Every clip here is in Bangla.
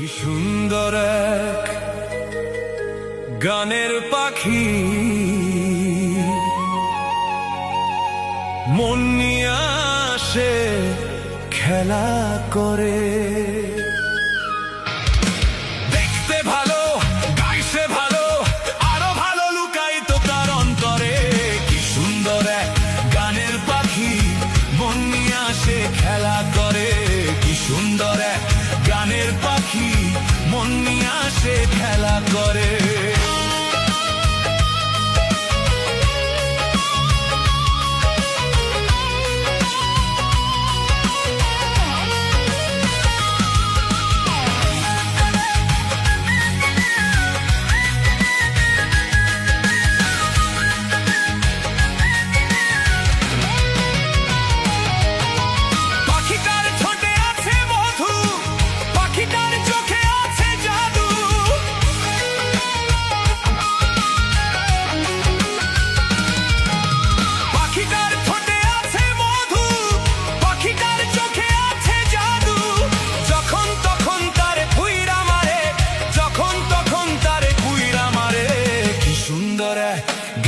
কি সুন্দর এক গানের পাখি, মন নিয়ে আসে খেলা করে। দেখতে ভালো, গাইছে ভালো, আরো ভালো লুকায়িত তার অন্তরে। কি সুন্দর এক গানের পাখি, মন নিয়ে আসে খেলা করে। কি সুন্দর এক গানের পাখি, মন নিয়ে আসে খেলা করে।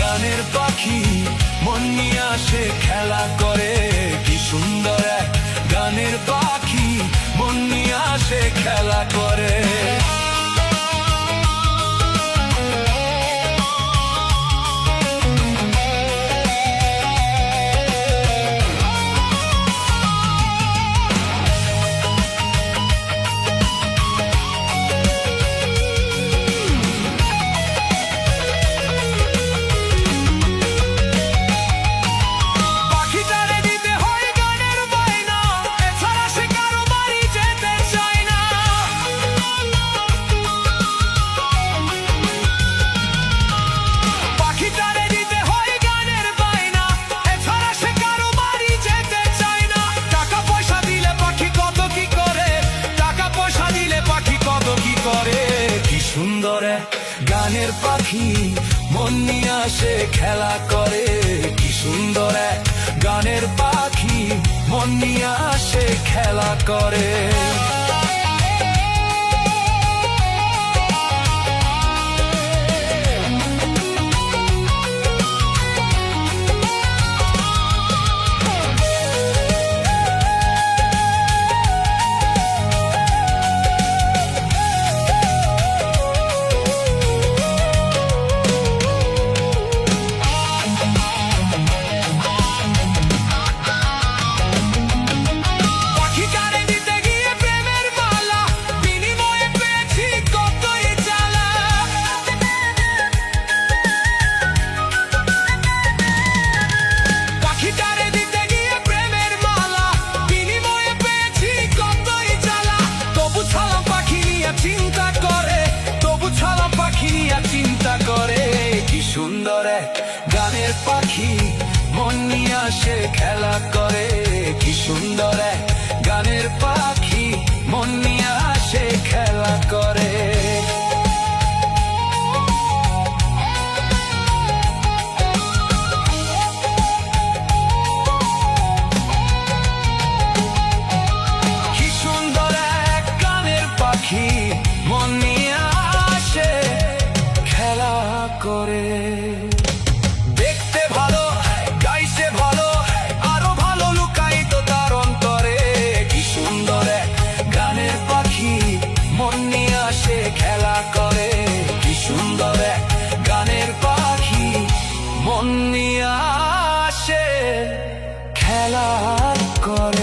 গানের পাখি মন নিয়ে আসে খেলা করে। কি সুন্দর এক গানের পাখি, মন নিয়ে আসে খেলা করে। সুন্দর গানের পাখি মন নিয়ে আসে খেলা করে। কি সুন্দর গানের পাখি মন নিয়ে আসে খেলা করে। চিন্তা করে কি সুন্দর গানের পাখি মন নিয়ে আসে খেলা করে। কি সুন্দর গানের পাখি মন নিয়ে আসে খেলা করে। কি সুন্দর গানের পাখি মন নিয়ে আসে খেলা করে। দেখতে ভালো, গাইছে ভালো, আরো ভালো লুকায়িত তার অন্তরে। কি সুন্দর গানের পাখি মন নিয়ে আসে খেলা করে। কি সুন্দর গানের পাখি মন নিয়ে আসে খেলা করে।